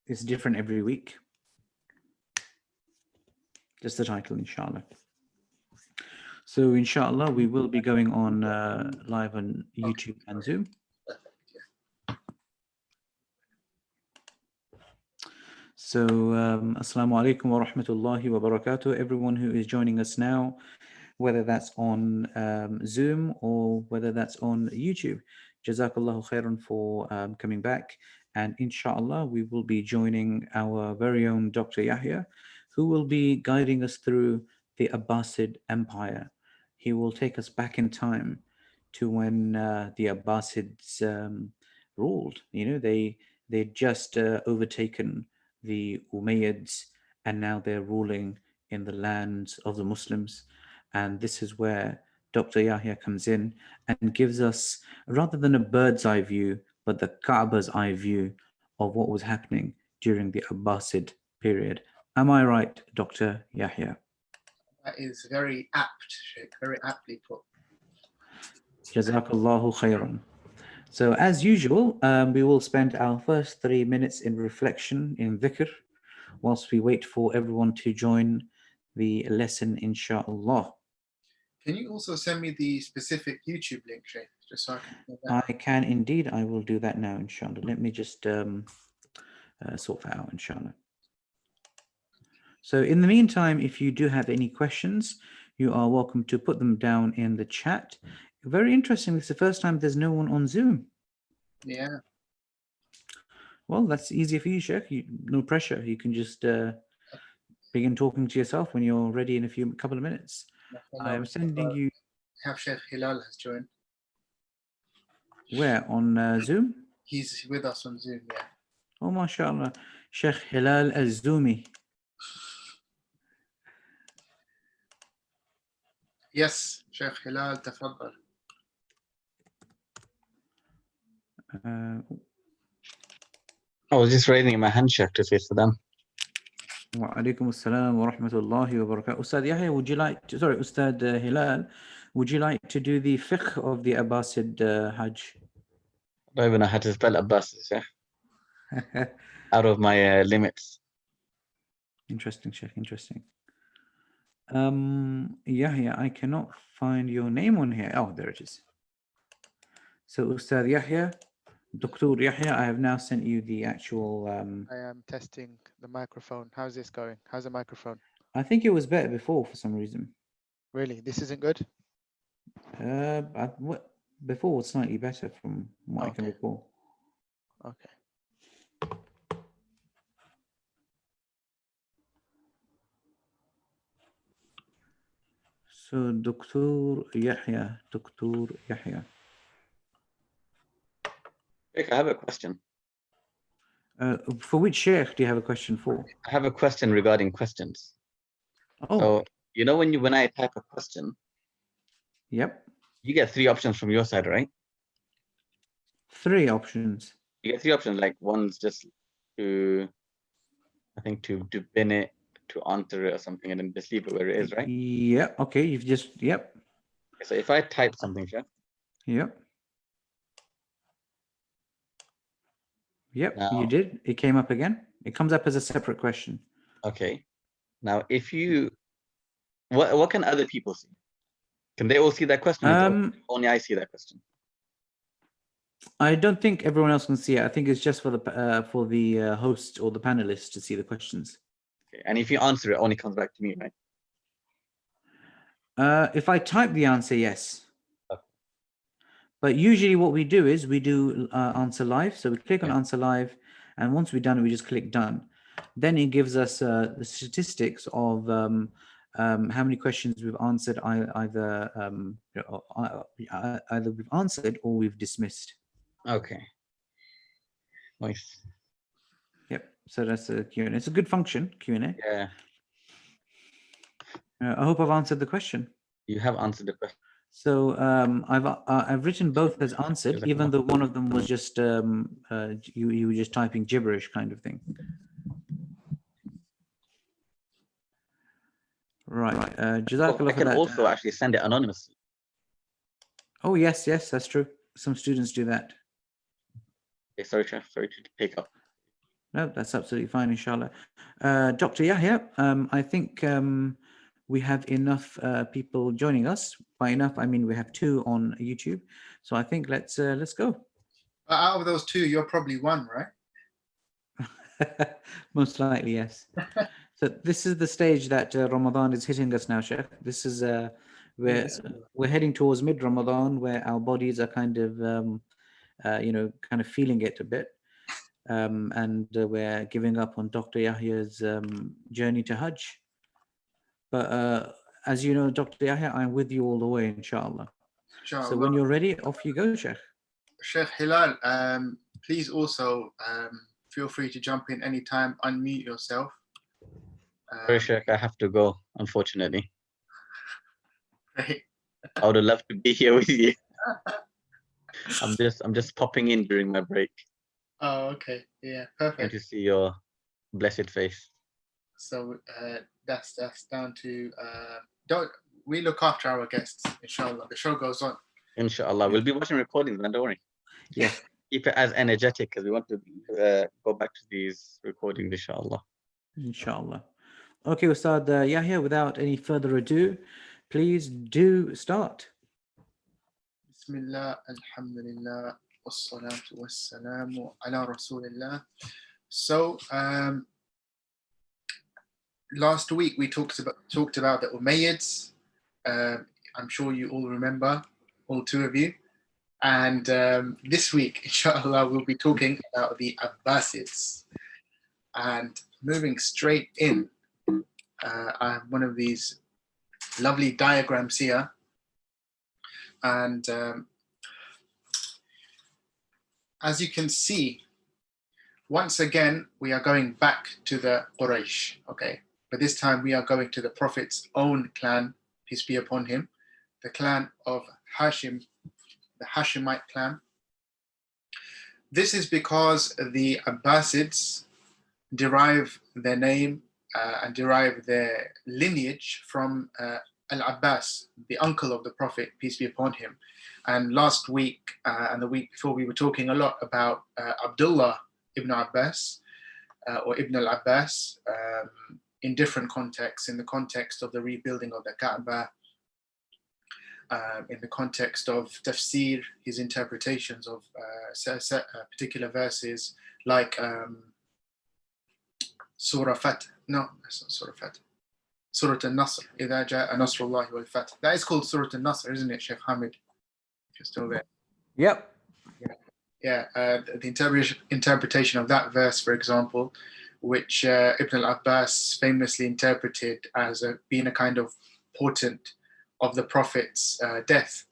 It's different every week. Just the title, inshallah. So, inshallah, we will be going on live on YouTube and Zoom. So, Assalamu alaikum wa rahmatullahi wa barakatuh. Everyone who is joining us now, whether that's on Zoom or whether that's on YouTube, Jazakallahu khairan for coming back. And inshallah, we will be joining our very own Dr. Yahya, who will be guiding us through the Abbasid Empire. He will take us back in time to when the Abbasids ruled. You know, they'd just overtaken the Umayyads, and now they're ruling in the lands of the Muslims. And this is where Dr. Yahya comes in and gives us, rather than a bird's eye view, but the Ka'ba's eye view of what was happening during the Abbasid period. Am I right, Dr. Yahya? That is very apt, Sheikh, very aptly put. Jazakallahu khairan. So as usual, we will spend our first 3 minutes in reflection, in dhikr, whilst we wait for everyone to join the lesson, inshallah. Can you also send me the specific YouTube link, Sheikh, just so I can do that? I can indeed. I will do that now, inshallah. Let me just sort that out, inshallah. So in the meantime, if you do have any questions, you are welcome to put them down in the chat. Very interesting. It's the first time there's no one on Zoom. Yeah. Well, that's easy for you, Sheikh. No pressure. You can just begin talking to yourself when you're ready in a couple of minutes. I am sending you. Have Sheikh Hilal has joined. Where? On Zoom? He's with us on Zoom, yeah. Oh, mashallah. Sheikh Hilal al-Zumi. Yes, Sheikh Hilal, tafaddal. I was just raising my hand, Sheikh, to say for them. Wa alaikum assalam wa rahmatullahi wa barakatuh. Ustad Yahya, would you like to, sorry, Ustad Hilal, would you like to do the fiqh of the Abbasid Hajj? I don't even know how to spell Abbasids, yeah? Out of my limits. Interesting, Sheikh, interesting. Yahya, I cannot find your name on here. Oh, there it is. So, Ustad Yahya, Dr. Yahya, I have now sent you the actual... I am testing the microphone. How's this going? How's the microphone? I think it was better before for some reason. Really? This isn't good? Before was slightly better from what I can recall. Okay. So, Dr. Yahya. Sheikh, I have a question. For which sheikh do you have a question for? I have a question regarding questions. Oh. So, you know, when I type a question, yep, you get 3 options from your side, right? 3 options. You get 3 options, like one's just to, I think, to pin it, to answer it or something, and then just leave it where it is, right? Yeah, okay, you've just, yep. So if I type something, Sheikh. Yep. Yep, Now, you did. It came up again. It comes up as a separate question. Okay. Now, if you, what can other people see? Can they all see that question? Only I see that question. I don't think everyone else can see it. I think it's just for the host or the panelists to see the questions. Okay. And if you answer it, only comes back to me, right? If I type the answer, yes. Okay. But usually what we do is we do answer live. So we click on answer live, and once we're done, we just click done. Then it gives us the statistics of how many questions we've answered, either we've answered or we've dismissed. Okay. Nice. Yep. So that's a Q&A. It's a good function, Q&A. Yeah. I hope I've answered the question. You have answered the question. So I've written both as answered, even though one of them was just you were just typing gibberish kind of thing. Right. Jazakallah I can also actually send it anonymously. Oh yes, that's true. Some students do that. Okay, sorry, Chef. Sorry to take up. No, that's absolutely fine, inshallah. Dr. Yahya, I think we have enough people joining us. By enough, I mean we have 2 on YouTube. So I think let's go. Out of those 2, you're probably one, right? Most likely, yes. So this is the stage that Ramadan is hitting us now, Sheikh. This is where we're heading towards mid-Ramadan, where our bodies are kind of, kind of feeling it a bit. And we're giving up on Dr. Yahya's journey to Hajj. But as you know, Dr. Yahya, I'm with you all the way, inshallah. So when you're ready, off you go, Sheikh. Sheikh Hilal, please also feel free to jump in anytime, unmute yourself. Sorry, Sheikh, I have to go, unfortunately. Great. I would have loved to be here with you. I'm just popping in during my break. Oh, okay. Yeah, Good perfect. to see your blessed face. So that's down to we look after our guests, inshallah. The show goes on. Inshallah, we'll be watching recordings, man. Don't worry. Yes. Keep it as energetic because we want to go back to these recordings, inshallah. Inshallah. Okay, Ustad Yahya, without any further ado, please do start. Bismillah, alhamdulillah, wassalatu wassalamu ala rasulillah. So last week we talked about the Umayyads. I'm sure you all remember, all 2 of you. And this week, inshallah, we'll be talking about the Abbasids. And moving straight in, I have one of these lovely diagrams here. And as you can see, once again, we are going back to the Quraysh, okay? But this time we are going to the Prophet's own clan, peace be upon him, the clan of Hashim, the Hashemite clan. This is because the Abbasids derive their name and derive their lineage from Al-Abbas, the uncle of the Prophet, peace be upon him. And last week and the week before, we were talking a lot about Abdullah ibn Abbas or Ibn al-Abbas in different contexts, in the context of the rebuilding of the Kaaba, in the context of tafsir, his interpretations of particular verses, like Surah Fath. No, that's not Surah Fath. Surah Al-Nasr. إِذَا جَاءَ نَصْرُ اللَّهِ وَالْفَتْحِ. That is called Surah Al-Nasr, isn't it, Sheikh Hamid? If you're still there. Yep. Yeah, the interpretation of that verse, for example, which Ibn al-Abbas famously interpreted as being a kind of portent of the Prophet's death.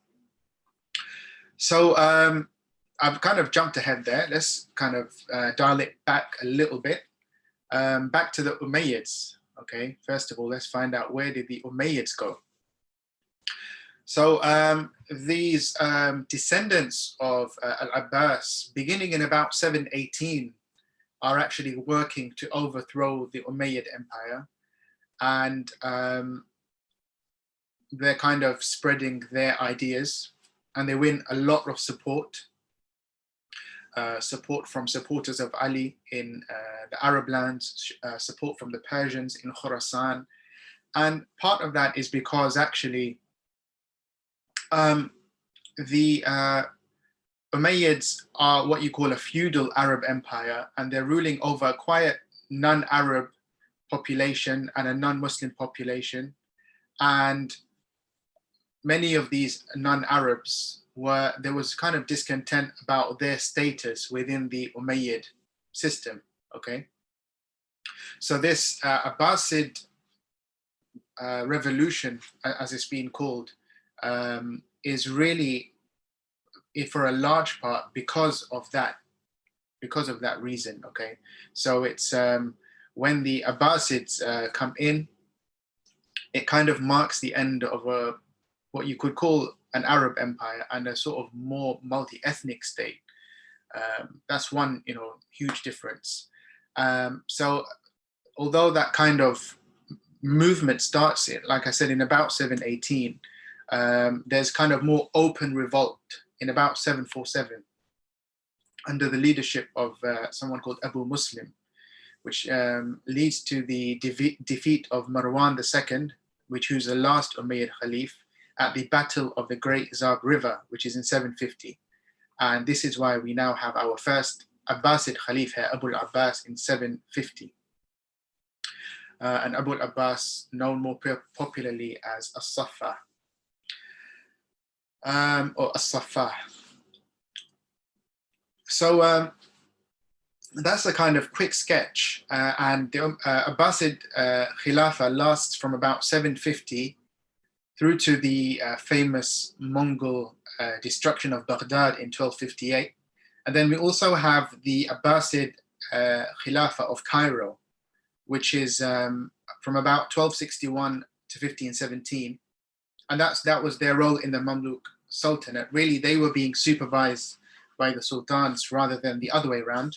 So I've kind of jumped ahead there. Let's kind of dial it back a little bit. Back to the Umayyads. Okay, first of all, let's find out, where did the Umayyads go? So these descendants of Al-Abbas, beginning in about 718, are actually working to overthrow the Umayyad Empire. And they're kind of spreading their ideas, and they win a lot of support. Support from supporters of Ali in the Arab lands, support from the Persians in Khurasan. And part of that is because actually the Umayyads are what you call a feudal Arab empire, and they're ruling over a quiet non-Arab population and a non-Muslim population. And many of these non-Arabs there was kind of discontent about their status within the Umayyad system, okay? So this Abbasid revolution, as it's been called, is really, for a large part, because of that reason, okay? So it's when the Abbasids come in, it kind of marks the end of what you could call an Arab empire and a sort of more multi-ethnic state. That's one, huge difference. So although that kind of movement starts, like I said, in about 718, there's kind of more open revolt in about 747 under the leadership of someone called Abu Muslim. which leads to the defeat of Marwan II, which was the last Umayyad Khalif, at the Battle of the Great Zab River, which is in 750. And this is why we now have our first Abbasid Khalif here, Abu al-Abbas, in 750. And Abu al-Abbas, known more popularly as As-Saffah, or As-Saffah. So that's a kind of quick sketch. And the Abbasid Khilafah lasts from about 750 through to the famous Mongol destruction of Baghdad in 1258. And then we also have the Abbasid Khilafah of Cairo, which is from about 1261 to 1517. And that was their role in the Mamluk Sultanate. Really, they were being supervised by the sultans rather than the other way around.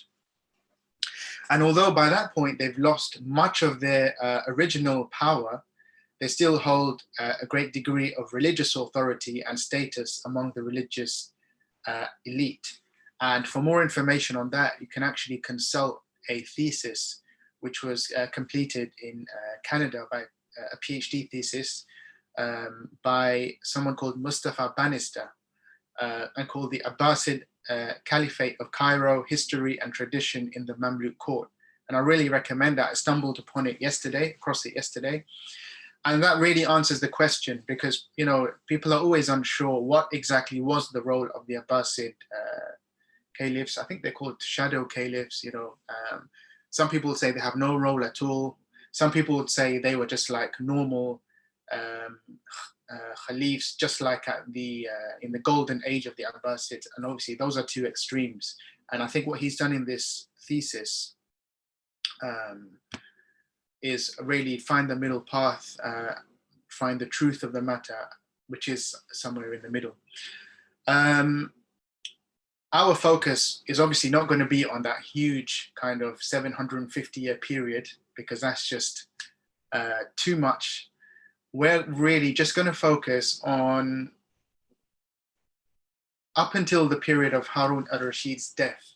And although by that point they've lost much of their original power, they still hold a great degree of religious authority and status among the religious elite. And for more information on that, you can actually consult a thesis which was completed in Canada by a PhD thesis by someone called Mustafa Bannister, and called the Abbasid Caliphate of Cairo, History and Tradition in the Mamluk Court. And I really recommend that. I stumbled upon it across it yesterday. And that really answers the question, because, you know, people are always unsure what exactly was the role of the Abbasid Caliphs. I think they're called shadow Caliphs, you know. Some people would say they have no role at all. Some people would say they were just like normal Caliphs, just like at in the golden age of the Abbasids. And obviously those are two extremes. And I think what he's done in this thesis is really find the middle path, find the truth of the matter, which is somewhere in the middle. Our focus is obviously not going to be on that huge kind of 750-year period, because that's just too much. We're really just going to focus on up until the period of Harun al-Rashid's death,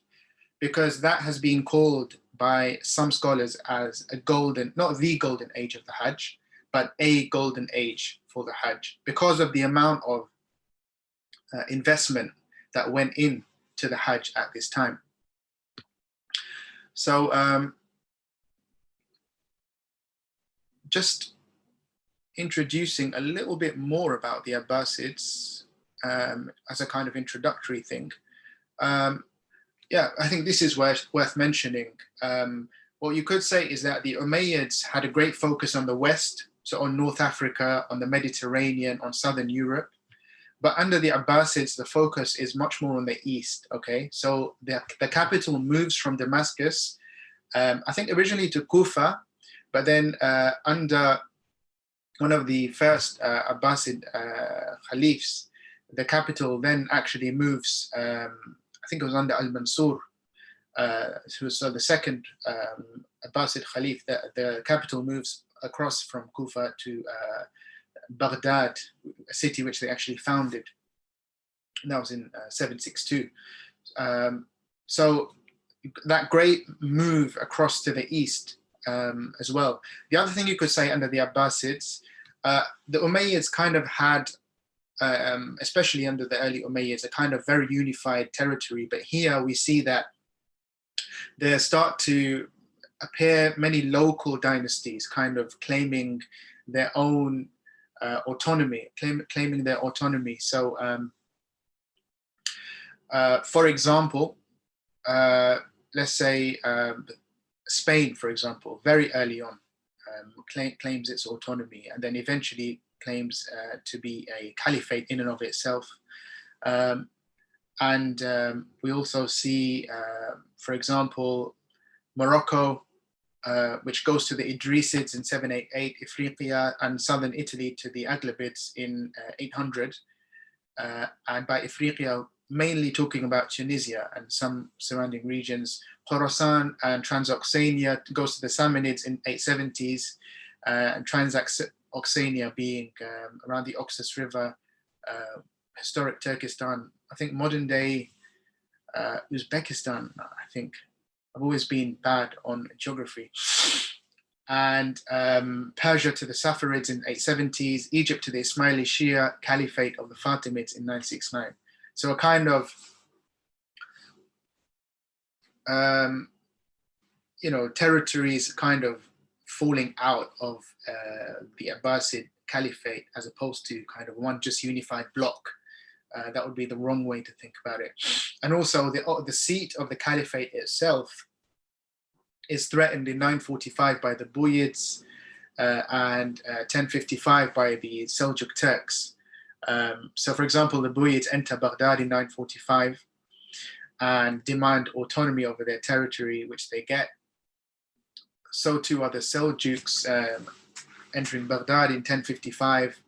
because that has been called by some scholars as a golden, not the golden age of the Hajj, but a golden age for the Hajj, because of the amount of investment that went in to the Hajj at this time. So just introducing a little bit more about the Abbasids as a kind of introductory thing. Yeah, I think this is worth mentioning. What you could say is that the Umayyads had a great focus on the West, so on North Africa, on the Mediterranean, on Southern Europe. But under the Abbasids, the focus is much more on the East, okay? So the capital moves from Damascus, I think originally to Kufa, but then under one of the first Abbasid Caliphs, the capital then actually moves, I think it was under Al-Mansur, so the second Abbasid Khalif, the capital moves across from Kufa to Baghdad, a city which they actually founded. And that was in 762. So that great move across to the east as well. The other thing you could say under the Abbasids, the Umayyads kind of had, especially under the early Umayyads, a kind of very unified territory. But here we see that there start to appear many local dynasties kind of claiming their own autonomy, claiming their autonomy. So for example, let's say Spain, for example, very early on claims its autonomy, and then eventually claims to be a caliphate in and of itself. And we also see, for example, Morocco, which goes to the Idrisids in 788, Ifriqiya and southern Italy to the Aghlabids in 800. And by Ifriqiya, mainly talking about Tunisia and some surrounding regions. Khorasan and Transoxania goes to the Samanids in 870s, and Transoxania being around the Oxus River, historic Turkestan, I think modern day Uzbekistan, I think, I've always been bad on geography. And Persia to the Safavids in 870s, Egypt to the Ismaili Shia Caliphate of the Fatimids in 969. So a kind of, territories kind of falling out of the Abbasid Caliphate as opposed to kind of one just unified block. That would be the wrong way to think about it. And also the seat of the Caliphate itself is threatened in 945 by the Buyids and 1055 by the Seljuk Turks. So for example, the Buyids enter Baghdad in 945 and demand autonomy over their territory, which they get. So too are the Seljuks entering Baghdad in 1055.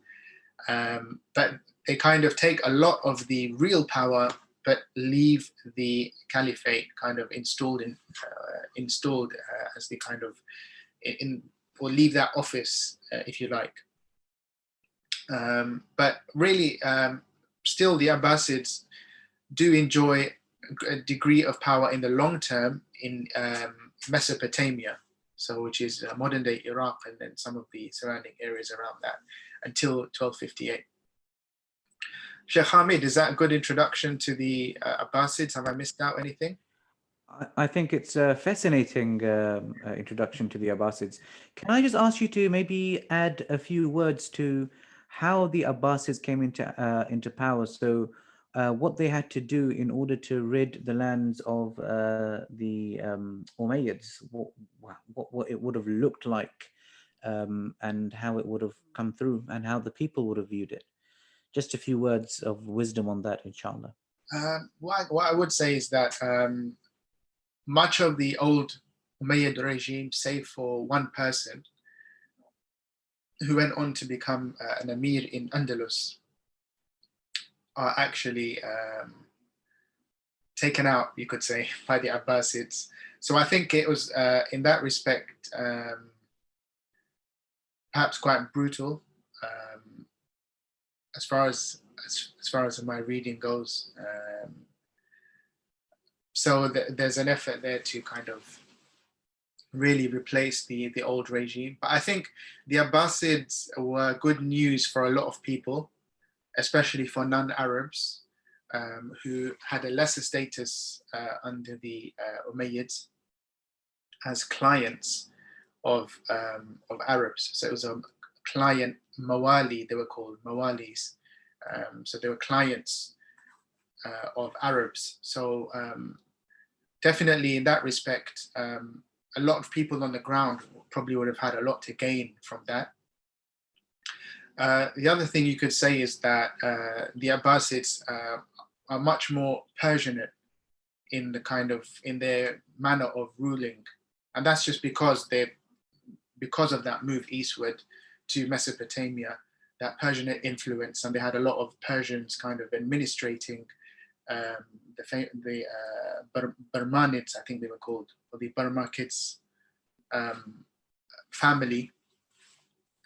But they kind of take a lot of the real power, but leave the caliphate kind of installed as the kind of or leave that office, if you like. But really, still the Abbasids do enjoy a degree of power in the long term in Mesopotamia, so which is modern day Iraq and then some of the surrounding areas around that until 1258. Sheikh Hamid, is that a good introduction to the Abbasids? Have I missed out anything? I think it's a fascinating introduction to the Abbasids. Can I just ask you to maybe add a few words to how the Abbasids came into power? So what they had to do in order to rid the lands of the Umayyads, what it would have looked like, and how it would have come through, and how the people would have viewed it. Just a few words of wisdom on that, inshallah. What I would say is that much of the old Umayyad regime, save for one person who went on to become an emir in Andalus, are actually taken out, you could say, by the Abbasids. So I think it was, in that respect, perhaps quite brutal. As far as my reading goes, so there's an effort there to kind of really replace the old regime. But I think the Abbasids were good news for a lot of people, especially for non-Arabs who had a lesser status under the Umayyads as clients of Arabs. So it was a client mawali, they were called mawalis. So they were clients of Arabs. So definitely in that respect, a lot of people on the ground probably would have had a lot to gain from that. The other thing you could say is that the Abbasids are much more Persianate in their manner of ruling, and that's just because of that move eastward to Mesopotamia, that Persianate influence, and they had a lot of Persians kind of administrating the Burmanids, I think they were called, or the Burmakids family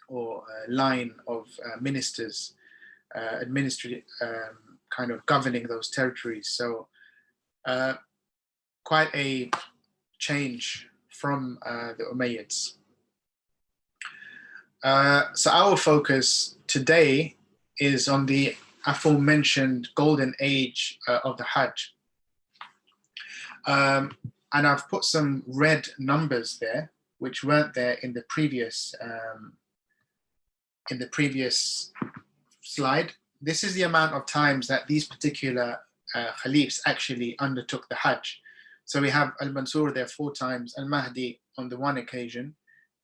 or line of ministers, kind of governing those territories. So quite a change from the Umayyads. So our focus today is on the aforementioned golden age of the Hajj. And I've put some red numbers there, which weren't there in the previous slide. This is the amount of times that these particular Caliphs actually undertook the Hajj. So we have Al-Mansur there 4 times, Al-Mahdi on the 1 occasion,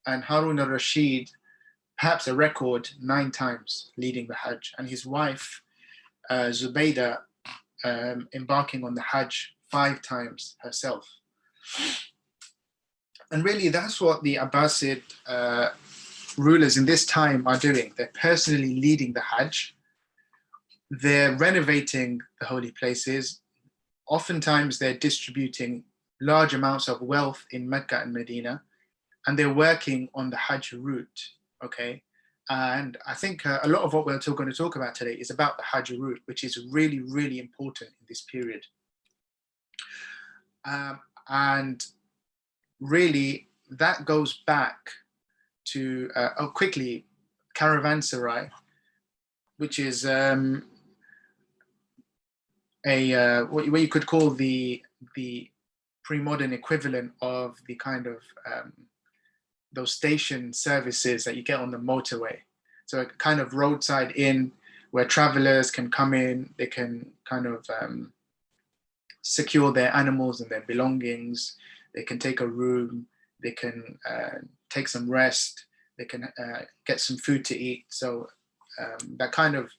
and Harun al-Rashid, perhaps a record 9 times leading the Hajj, and his wife Zubaydah embarking on the Hajj 5 times herself. And really that's what the Abbasid rulers in this time are doing. They're personally leading the Hajj. They're renovating the holy places. Oftentimes they're distributing large amounts of wealth in Mecca and Medina, and they're working on the Hajj route, okay? And I think a lot of what we're going to talk about today is about the Hajj route, which is really, really important in this period. And really that goes back to quickly, Caravanserai, which is what you could call the pre-modern equivalent of the kind of those station services that you get on the motorway. So a kind of roadside inn where travelers can come in, they can kind of secure their animals and their belongings, they can take a room, they can take some rest, they can get some food to eat. So that kind of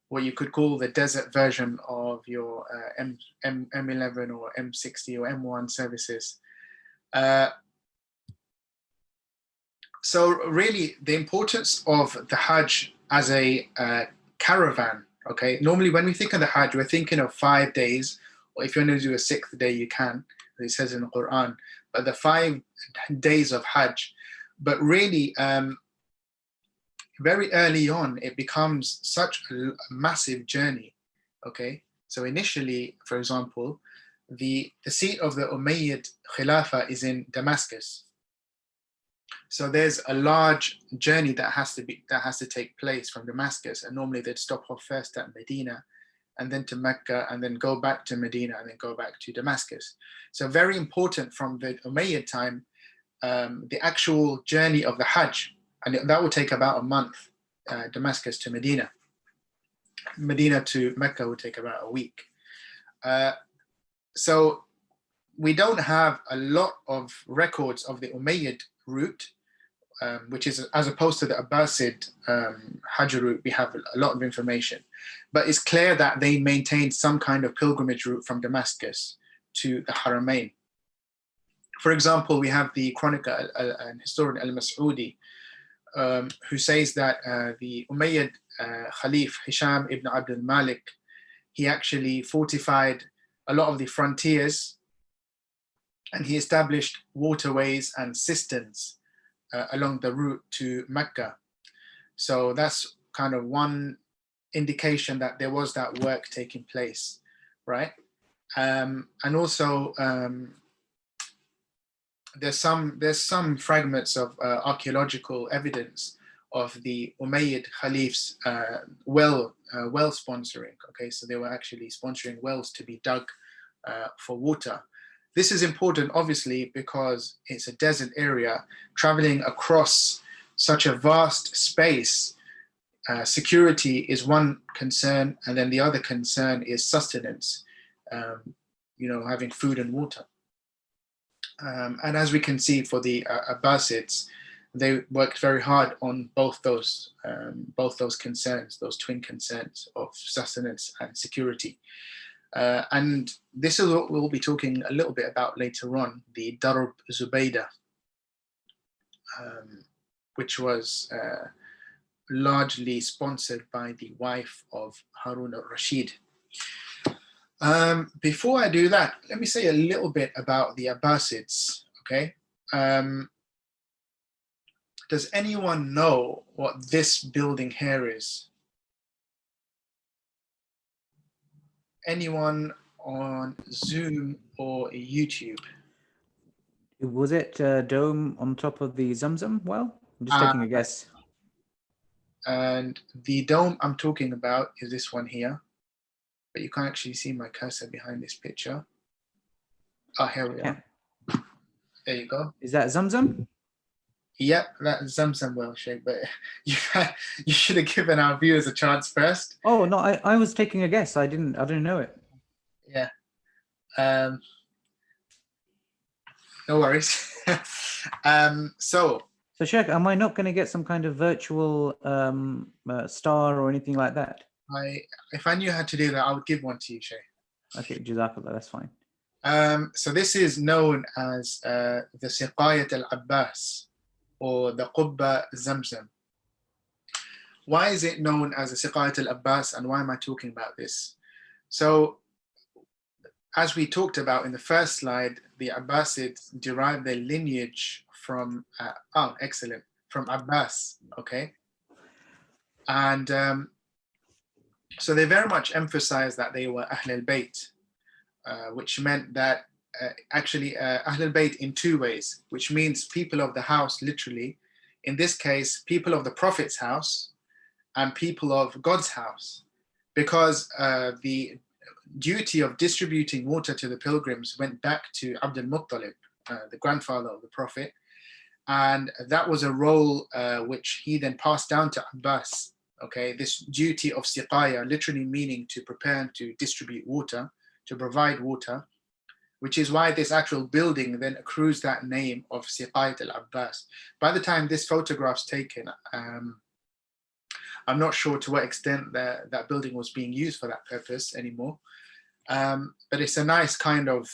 what you could call the desert version of your M11 or M60 or M1 services. So really the importance of the Hajj as a caravan, okay? Normally when we think of the Hajj, we're thinking of 5 days, or if you want to do a 6th day, you can, it says in the Quran, but the 5 days of Hajj. But really, very early on, it becomes such a massive journey, okay? So initially, for example, the seat of the Umayyad Khilafah is in Damascus. So there's a large journey that has to take place from Damascus, and normally they'd stop off first at Medina, and then to Mecca, and then go back to Medina, and then go back to Damascus. So very important from the Umayyad time, the actual journey of the Hajj, and that would take about a month. Damascus to Medina. Medina to Mecca would take about a week. So we don't have a lot of records of the Umayyad route, which is as opposed to the Abbasid Hajj route, we have a lot of information. But it's clear that they maintained some kind of pilgrimage route from Damascus to the Haramain. For example, we have the chronicler and historian Al-Mas'udi, who says that the Umayyad Khalif Hisham ibn Abd al-Malik, he actually fortified a lot of the frontiers, and he established waterways and cisterns along the route to Mecca. So that's kind of one indication that there was that work taking place, right? And also there's some fragments of archaeological evidence of the Umayyad Caliphs well sponsoring. Okay, so they were actually sponsoring wells to be dug for water. This is important, obviously, because it's a desert area. Traveling across such a vast space, security is one concern, and then the other concern is sustenance. Having food and water. And as we can see for the Abbasids, they worked very hard on both those concerns, those twin concerns of sustenance and security. And this is what we'll be talking a little bit about later on, the Darb Zubaydah, which was largely sponsored by the wife of Harun al-Rashid. Before I do that, let me say a little bit about the Abbasids, okay? Does anyone know what this building here is? Anyone on Zoom or YouTube? Was it a dome on top of the Zamzam well? I'm just taking a guess. And the dome I'm talking about is this one here. But you can't actually see my cursor behind this picture. Oh, here we are. There you go. Is that Zamzam? Yep, that's Zamzam well, Sheikh, but you should have given our viewers a chance first. Oh no, I was taking a guess. I didn't know it. Yeah. No worries. So Sheikh, am I not going to get some kind of virtual star or anything like that? If I knew how to do that, I would give one to you, Sheikh. Okay, Jazakallah, that's fine. So this is known as the Siqayat al-Abbas, or the Qubba Zamzam. Why is it known as the Siqayat al-Abbas, and why am I talking about this? So, as we talked about in the first slide, the Abbasids derived their lineage from, from Abbas, okay? And so they very much emphasized that they were Ahl al-Bayt, which meant that actually Ahlul Bayt in two ways, which means people of the house, literally. In this case, people of the Prophet's house and people of God's house, because the duty of distributing water to the pilgrims went back to Abdul Muttalib, the grandfather of the Prophet, and that was a role which he then passed down to Abbas. Okay, this duty of siqaya, literally meaning to prepare and to distribute water, to provide water, which is why this actual building then accrues that name of Siqayat al-Abbas. By the time this photograph's taken, I'm not sure to what extent that building was being used for that purpose anymore. But it's a nice kind of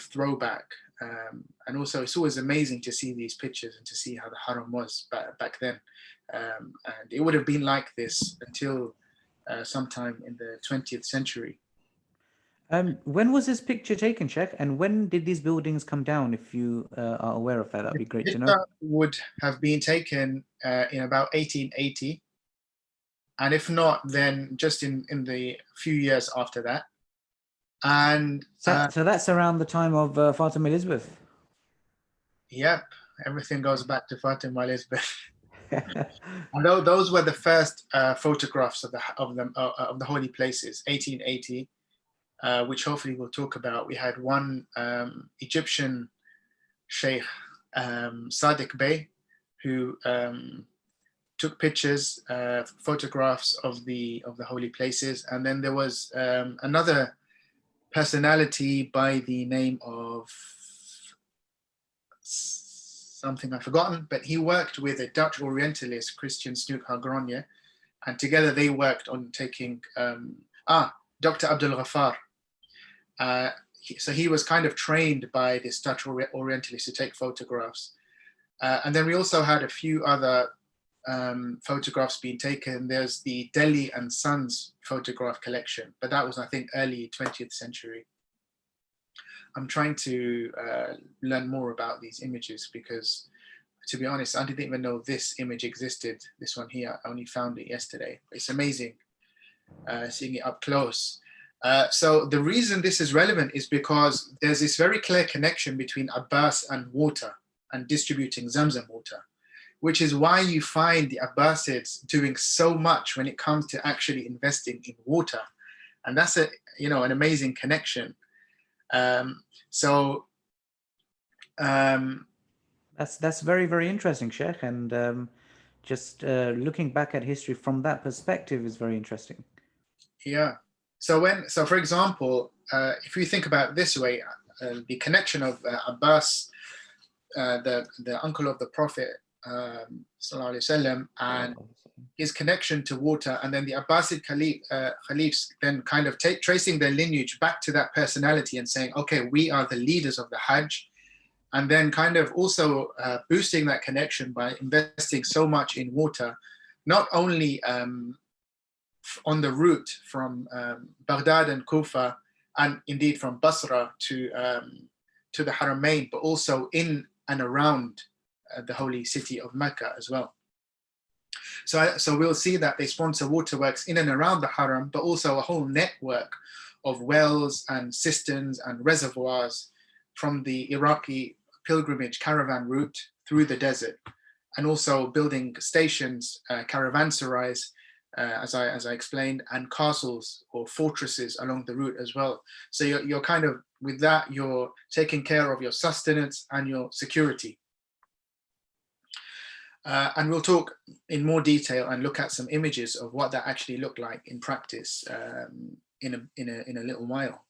throwback. And also it's always amazing to see these pictures and to see how the Haram was back then. And it would have been like this until sometime in the 20th century. When was this picture taken, Sheikh? And when did these buildings come down? If you are aware of that, that'd be great to know. Would have been taken in about 1880. And if not, then just in the few years after that. And so that's around the time of Fatima Elizabeth. Yep, everything goes back to Fatima Elizabeth. And those were the first photographs of the holy places, 1880, which hopefully we'll talk about. We had one Egyptian Sheikh, Sadiq Bey, who took pictures, photographs of the holy places, and then there was another personality by the name of something I've forgotten, but he worked with a Dutch Orientalist, Christian Snoek Hagrogne, and together they worked on taking Dr. Abdul Ghaffar. So he was kind of trained by this Dutch Orientalist to take photographs. And then we also had a few other photographs being taken. There's the Delhi and Sons photograph collection, but that was, I think, early 20th century. I'm trying to learn more about these images because, to be honest, I didn't even know this image existed. This one here, I only found it yesterday. It's amazing seeing it up close. So the reason this is relevant is because there's this very clear connection between Abbas and water and distributing Zamzam water, which is why you find the Abbasids doing so much when it comes to actually investing in water. And that's an amazing connection. That's very, very interesting, Sheikh. And just looking back at history from that perspective is very interesting. Yeah. So for example, if you think about it this way, the connection of Abbas, the uncle of the Prophet, Sallallahu Alaihi Wasallam, and his connection to water, and then the Abbasid Caliphs then kind of tracing their lineage back to that personality and saying, okay, we are the leaders of the Hajj, and then kind of also boosting that connection by investing so much in water, not only on the route from Baghdad and Kufa, and indeed from Basra to the Haramain, but also in and around the holy city of Mecca as well. So we'll see that they sponsor waterworks in and around the Haram, but also a whole network of wells and cisterns and reservoirs from the Iraqi pilgrimage caravan route through the desert, and also building stations, caravanserais, as I explained, and castles or fortresses along the route as well. So you're kind of, with that, you're taking care of your sustenance and your security. And we'll talk in more detail and look at some images of what that actually looked like in practice in a little while.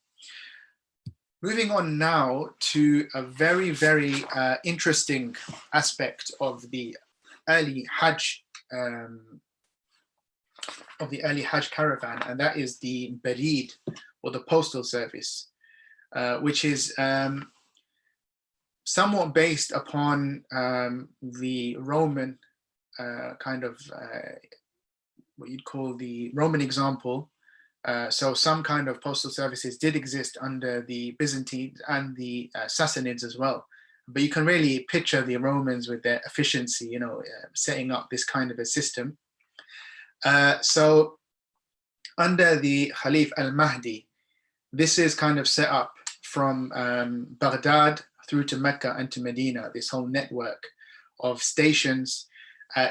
Moving on now to a very, very interesting aspect of the early Hajj caravan, and that is the Barid, or the Postal Service, which is somewhat based upon the Roman what you'd call the Roman example. So some kind of postal services did exist under the Byzantines and the Sassanids as well. But you can really picture the Romans with their efficiency, setting up this kind of a system. So under the Khalif al-Mahdi, this is kind of set up from Baghdad through to Mecca and to Medina, this whole network of stations,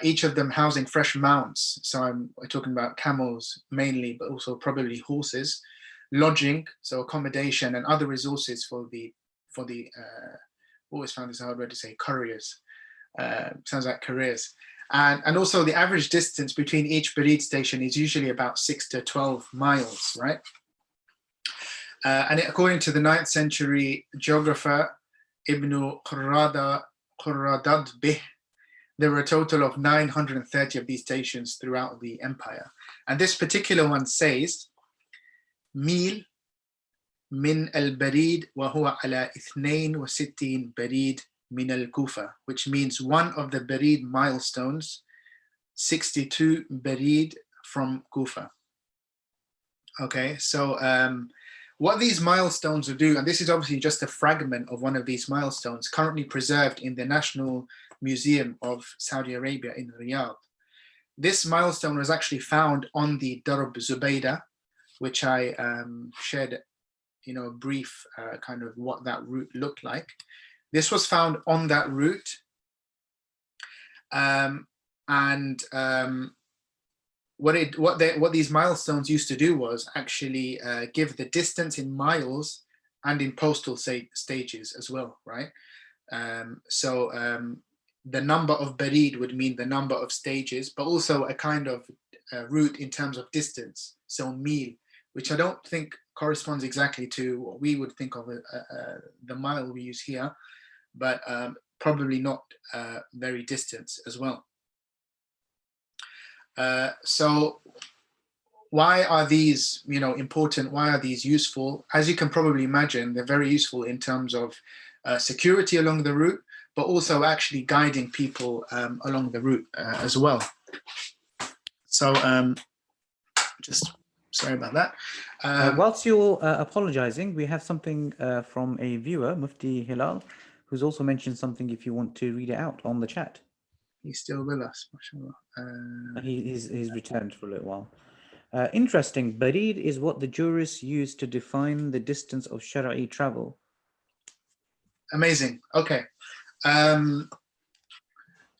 each of them housing fresh mounts. So we're talking about camels mainly, but also probably horses, lodging, so accommodation and other resources for the always found this a hard word to say, couriers. Sounds like careers. And also the average distance between each Barid station is usually about 6 to 12 miles, right? And according to the 9th century geographer Ibn Qurradadbih, there were a total of 930 of these stations throughout the empire. And this particular one says, Mil min al-Barid wa huwa ala 62 Barid min al-Kufa, which means one of the Barid milestones, 62 Barid from Kufa. Okay, so what these milestones will do, and this is obviously just a fragment of one of these milestones currently preserved in the National Museum of Saudi Arabia in Riyadh. This milestone was actually found on the Darb Zubaydah, which I shared, a brief kind of what that route looked like. This was found on that route, what these milestones used to do was actually give the distance in miles and in postal stages as well, right? The number of Barid would mean the number of stages, but also a kind of route in terms of distance. So mil, which I don't think corresponds exactly to what we would think of the mile we use here, but probably not very distant as well. So why are these, important? Why are these useful? As you can probably imagine, they're very useful in terms of security along the route, but also actually guiding people along the route as well. So just sorry about that. Whilst you're apologizing, we have something from a viewer, Mufti Hilal, who's also mentioned something if you want to read it out on the chat. He's still with us, mashallah. He's returned for a little while. Interesting. Barid is what the jurists use to define the distance of Shara'i travel. Amazing. Okay.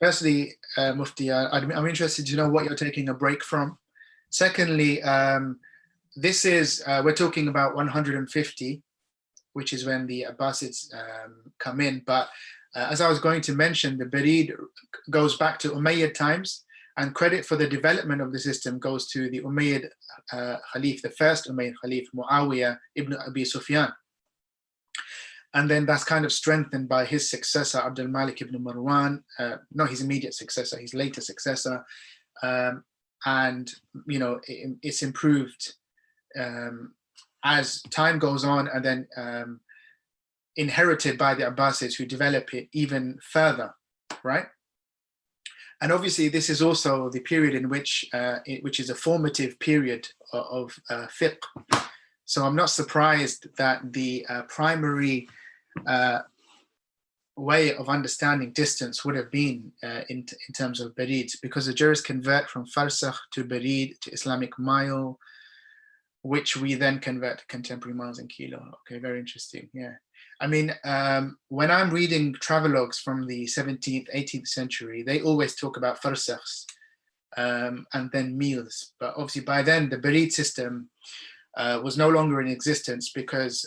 Firstly, Mufti, I'm interested to know what you're taking a break from. Secondly, this is, we're talking about 150, which is when the Abbasids come in. But as I was going to mention, the Barid goes back to Umayyad times, and credit for the development of the system goes to the Umayyad Khalif, the first Umayyad Khalif, Muawiyah ibn Abi Sufyan. And then that's kind of strengthened by his successor, Abdul Malik ibn Marwan, not his immediate successor, his later successor. And, it's improved as time goes on, and then inherited by the Abbasids, who develop it even further, right? And obviously this is also the period in which is a formative period of fiqh. So I'm not surprised that the primary way of understanding distance would have been in terms of Barid, because the jurists convert from farsakh to Barid to Islamic mile, which we then convert to contemporary miles and kilo. Okay, very interesting. Yeah. I mean, when I'm reading travelogues from the 17th, 18th century, they always talk about farsakhs and then meals. But obviously by then the Barid system was no longer in existence, because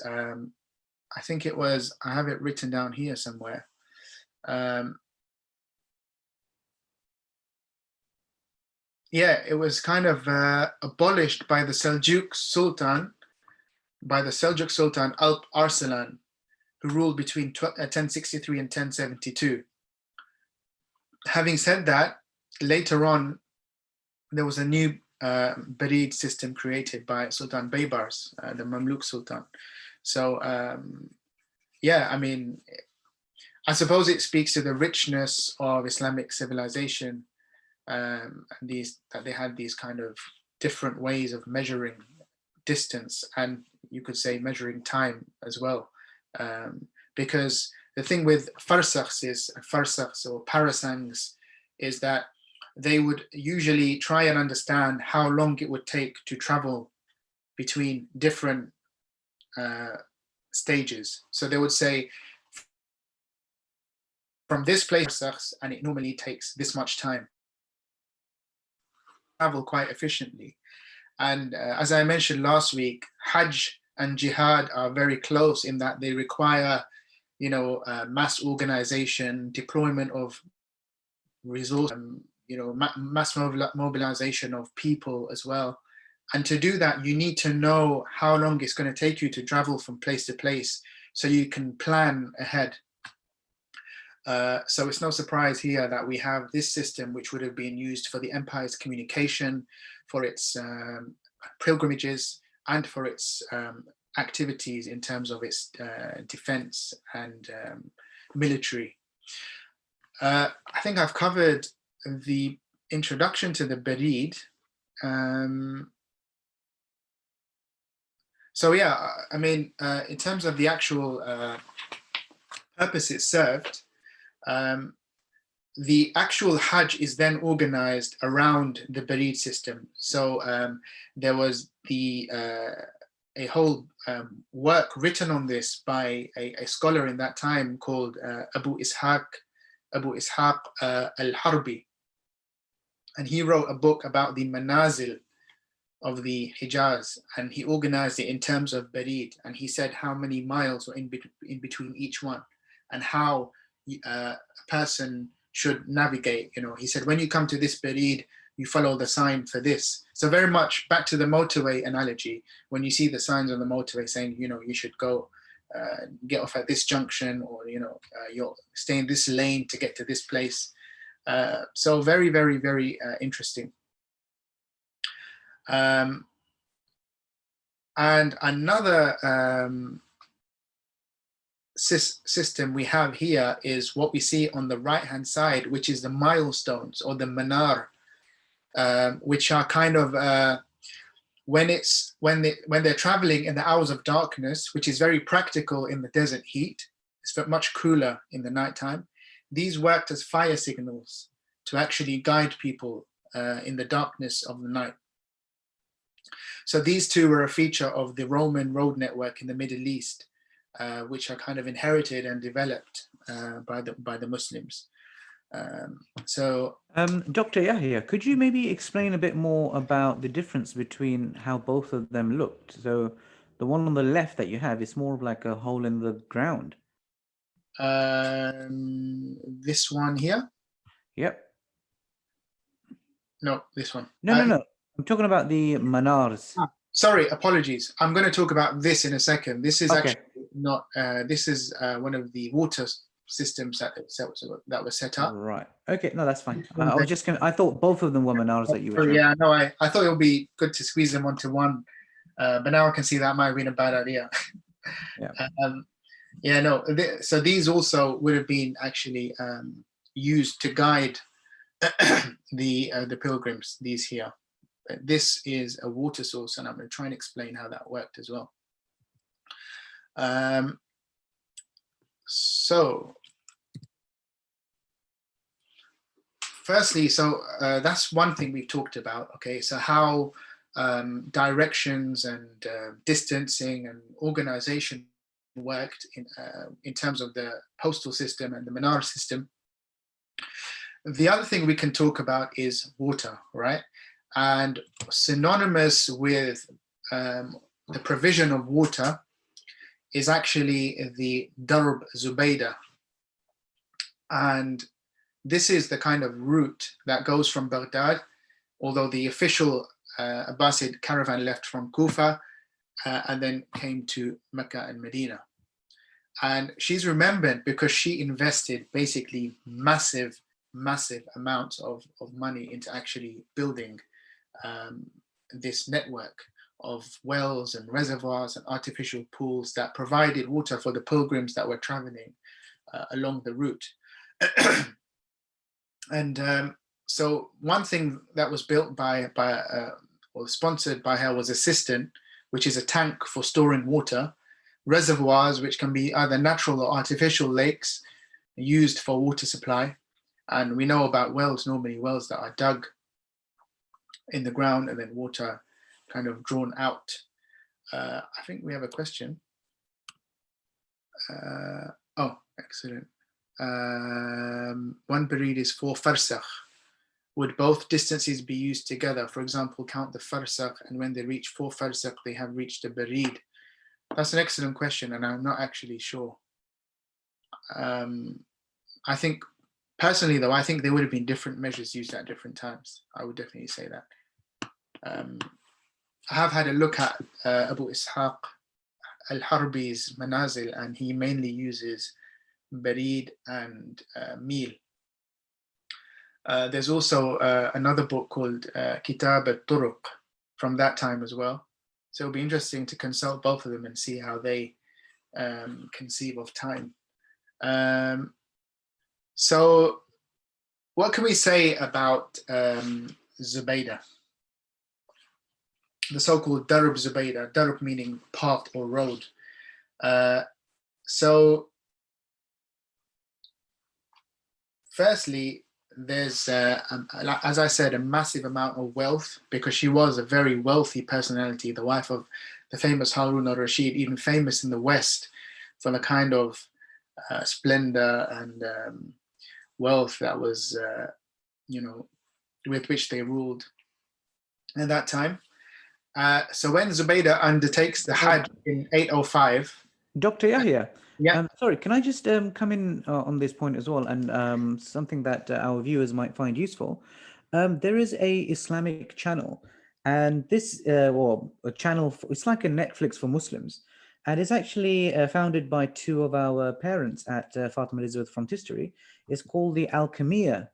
I think it was, I have it written down here somewhere. Yeah, it was kind of abolished by the Seljuk Sultan, Alp Arslan, who ruled between 1063 and 1072. Having said that, later on, there was a new Barid system created by Sultan Baybars, the Mamluk Sultan. So, yeah, I mean, I suppose it speaks to the richness of Islamic civilization, and that they had these kind of different ways of measuring distance, and you could say measuring time as well. Because the thing with farsakhs or parasangs is that they would usually try and understand how long it would take to travel between different stages. So they would say, from this place, and it normally takes this much time. Travel quite efficiently. And as I mentioned last week, Hajj and Jihad are very close in that they require, mass organization, deployment of resources, mass mobilization of people as well. And to do that, you need to know how long it's going to take you to travel from place to place so you can plan ahead. So it's no surprise here that we have this system, which would have been used for the empire's communication, for its pilgrimages, and for its activities in terms of its defense and military. I think I've covered the introduction to the Barid. So yeah, I mean, in terms of the actual purpose it served, the actual Hajj is then organized around the Barid system. So there was a whole work written on this by a scholar in that time called Abu Ishaq al-Harbi. And he wrote a book about the manazil of the Hijaz, and he organized it in terms of Barid. And he said how many miles were in between each one, and how a person should navigate. He said, when you come to this Barid, you follow the sign for this. So very much back to the motorway analogy. When you see the signs on the motorway saying, you should go get off at this junction, or you'll stay in this lane to get to this place. So very, very, very interesting. And another system we have here is what we see on the right hand side, which is the milestones, or the manar, which are kind of when they're traveling in the hours of darkness, which is very practical in the desert heat. It's much cooler in the nighttime. These worked as fire signals to actually guide people in the darkness of the night. So these two were a feature of the Roman road network in the Middle East, which are kind of inherited and developed by the Muslims. Dr. Yahya, could you maybe explain a bit more about the difference between how both of them looked? So the one on the left that you have is more of like a hole in the ground. This one here? Yep. No, this one. No. I'm talking about the manars. Sorry, apologies. I'm going to talk about this in a second. This is actually not. This is one of the water systems that were set up. Right. Okay. No, that's fine. I was just I thought both of them were manars that you were showing. Yeah. No, I thought it would be good to squeeze them onto one, but now I can see that might have been a bad idea. Yeah. No. So these also would have been actually used to guide the pilgrims. These here. This is a water source, and I'm going to try and explain how that worked as well. So firstly, that's one thing we've talked about. Okay, so how directions and distancing and organization worked in terms of the postal system and the Manar system. The other thing we can talk about is water, right? And synonymous with the provision of water is actually the Darb Zubaydah. And this is the kind of route that goes from Baghdad, although the official Abbasid caravan left from Kufa and then came to Mecca and Medina. And she's remembered because she invested basically massive amounts of money into actually building this network of wells and reservoirs and artificial pools that provided water for the pilgrims that were traveling along the route. And so one thing that was built by or sponsored by her was a cistern, which is a tank for storing water, reservoirs, which can be either natural or artificial lakes used for water supply. And we know about wells, normally wells that are dug in the ground and then water kind of drawn out. I think we have a question. oh, excellent. One barid is 4 farsakh. Would both distances be used together? For example, count the farsakh, and when they reach 4 farsakh, they have reached a barid. That's an excellent question, and I'm not actually sure. I think, personally though, I think there would have been different measures used at different times. I would definitely say that. I have had a look at Abu Ishaq al-Harbi's Manazil, and he mainly uses barid and mil. There's also another book called Kitab al-Turuq from that time as well. So it'll be interesting to consult both of them and see how they conceive of time. So what can we say about Zubaydah? The so-called Darb Zubaydah, Darb meaning path or road. So firstly, there's, as I said, a massive amount of wealth, because she was a very wealthy personality, the wife of the famous Harun al-Rashid, even famous in the West for the kind of splendor and wealth that was, with which they ruled at that time. So when Zubaydah undertakes the Hajj in 805, Dr. Yahya, yeah, sorry, can I just come in on this point as well, and something that our viewers might find useful? There is a Islamic channel, and this, or a channel, it's like a Netflix for Muslims, and it's actually founded by two of our parents at Fatima Elizabeth Front History. It's called the Alchemia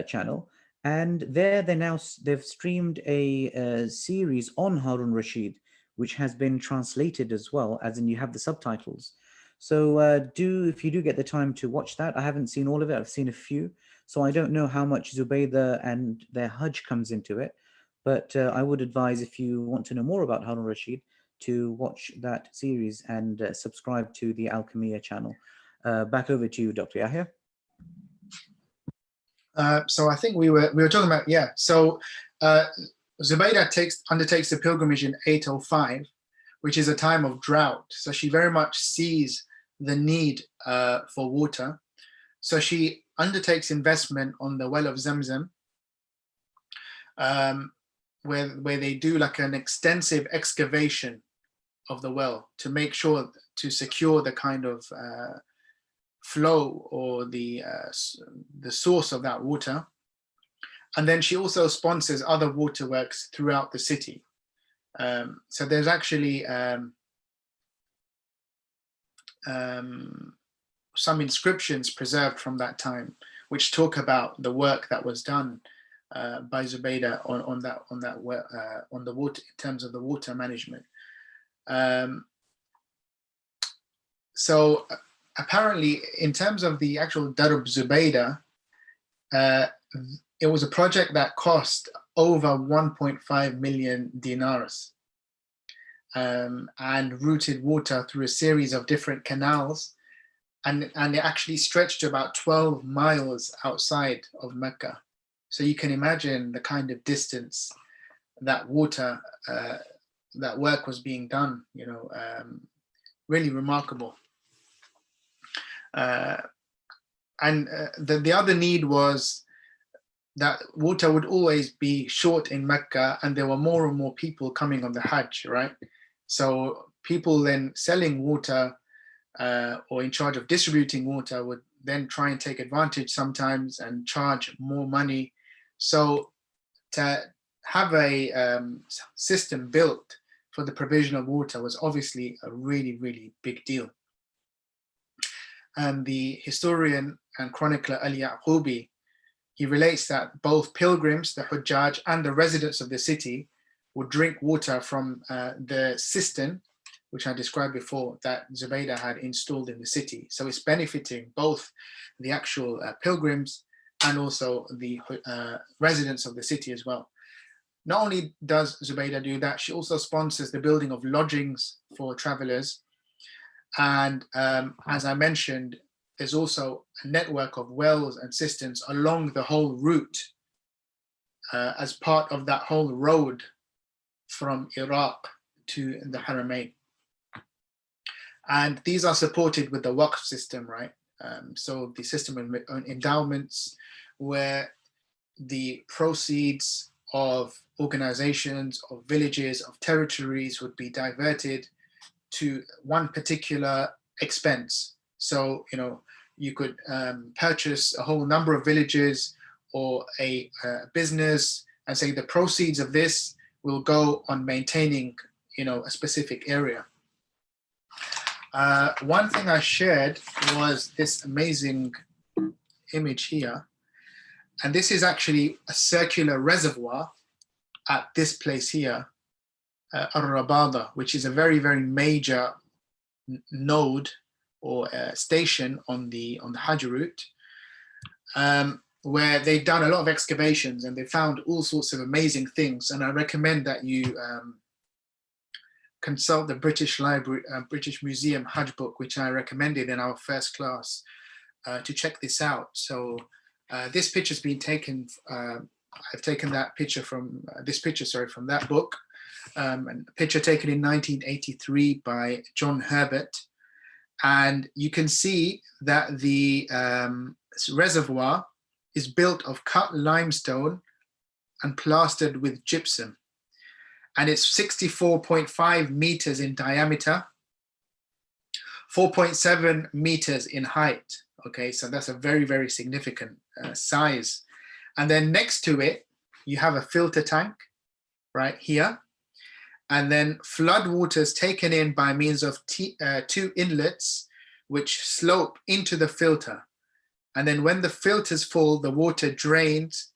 channel. And there they've streamed a series on Harun Rashid, which has been translated as well, as in you have the subtitles. So if you do get the time to watch that, I haven't seen all of it, I've seen a few. So I don't know how much Zubaydah and their Hajj comes into it, but I would advise, if you want to know more about Harun Rashid, to watch that series and subscribe to the Alchemia channel. Back over to you, Dr. Yahya. So I think we were talking about, yeah. So Zubaydah undertakes the pilgrimage in 805, which is a time of drought. So she very much sees the need for water. So she undertakes investment on the well of Zamzam, where they do like an extensive excavation of the well to make sure to secure the kind of flow or the source of that water. And then she also sponsors other waterworks throughout the city. So there's actually some inscriptions preserved from that time, which talk about the work that was done by Zubaydah on the water, in terms of the water management. So apparently, in terms of the actual Darb Zubaydah, it was a project that cost over 1.5 million dinars, and routed water through a series of different canals, and it actually stretched to about 12 miles outside of Mecca. So you can imagine the kind of distance that water, that work was being done, really remarkable. And the other need was that water would always be short in Mecca, and there were more and more people coming on the Hajj, right? So people then selling water or in charge of distributing water would then try and take advantage sometimes and charge more money. So to have a system built for the provision of water was obviously a really, really big deal. And the historian and chronicler Al-Yaqubi, he relates that both pilgrims, the Hujjaj, and the residents of the city would drink water from the cistern, which I described before, that Zubaydah had installed in the city. So it's benefiting both the actual pilgrims and also the residents of the city as well. Not only does Zubaydah do that, she also sponsors the building of lodgings for travelers. And as I mentioned, there's also a network of wells and cisterns along the whole route as part of that whole road from Iraq to the Haramain. And these are supported with the waqf system, right? So the system of endowments, where the proceeds of organizations, of villages, of territories would be diverted to one particular expense. So, you know, you could purchase a whole number of villages or a business and say the proceeds of this will go on maintaining, you know, a specific area. One thing I shared was this amazing image here. And this is actually a circular reservoir at this place here, Al-Rabada, which is a very, very major node or station on the Hajj route, where they've done a lot of excavations and they found all sorts of amazing things. And I recommend that you consult the British Library, British Museum Hajj book, which I recommended in our first class, to check this out. So this picture's been taken, I've taken that picture from, from that book, and a picture taken in 1983 by John Herbert. And you can see that the reservoir is built of cut limestone and plastered with gypsum. And it's 64.5 meters in diameter, 4.7 meters in height. Okay, so that's a very, very significant size. And then next to it, you have a filter tank right here. And then flood waters taken in by means of two inlets, which slope into the filter. And then when the filters full, the water drains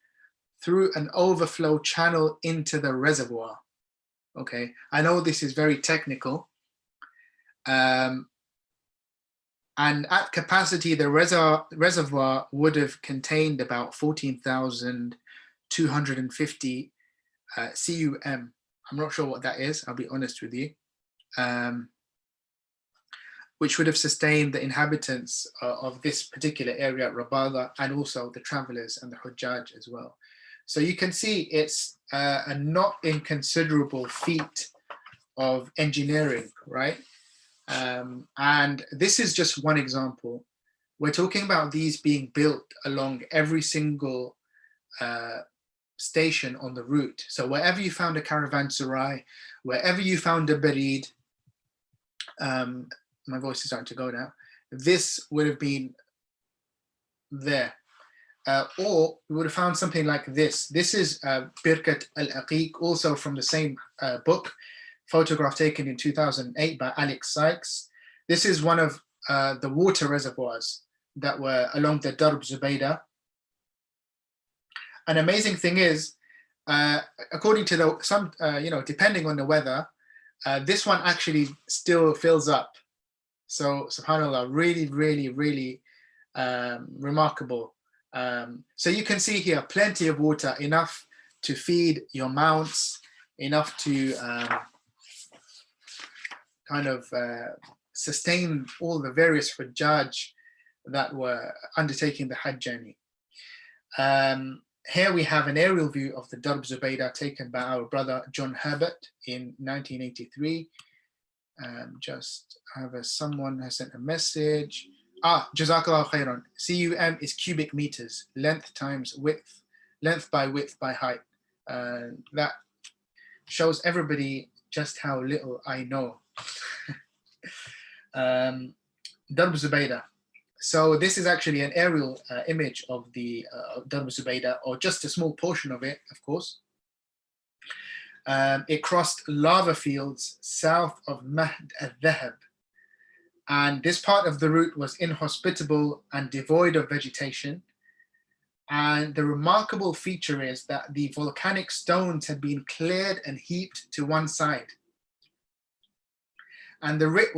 through an overflow channel into the reservoir. Okay, I know this is very technical. And at capacity, the reservoir would have contained about 14,250 CUM. I'm not sure what that is, I'll be honest with you. Which would have sustained the inhabitants of this particular area at Rabada, and also the travelers and the Hujjaj as well. So you can see it's a not inconsiderable feat of engineering, right? And this is just one example. We're talking about these being built along every single station on the route. So wherever you found a caravanserai, wherever you found a barid, my voice is starting to go now, this would have been there. Or we would have found something like this. This is Birkat al-Aqiq, also from the same book, photograph taken in 2008 by Alex Sykes. This is one of the water reservoirs that were along the Darb Zubaydah. An amazing thing is, according to the, depending on the weather, this one actually still fills up. So subhanAllah, really, really, really remarkable. So you can see here plenty of water, enough to feed your mounts, enough to sustain all the various Hujjaj that were undertaking the Hajj journey. Here we have an aerial view of the Darb Zubaydah taken by our brother John Herbert in 1983. Just someone has sent a message. Jazakallah khairan. CUM is cubic meters, length times width, length by width by height. That shows everybody just how little I know. Darb Zubaydah. So this is actually an aerial image of the Darb Zubaydah, or just a small portion of it, of course. It crossed lava fields south of Mahd al-Dhahab. And this part of the route was inhospitable and devoid of vegetation. And the remarkable feature is that the volcanic stones had been cleared and heaped to one side. And the width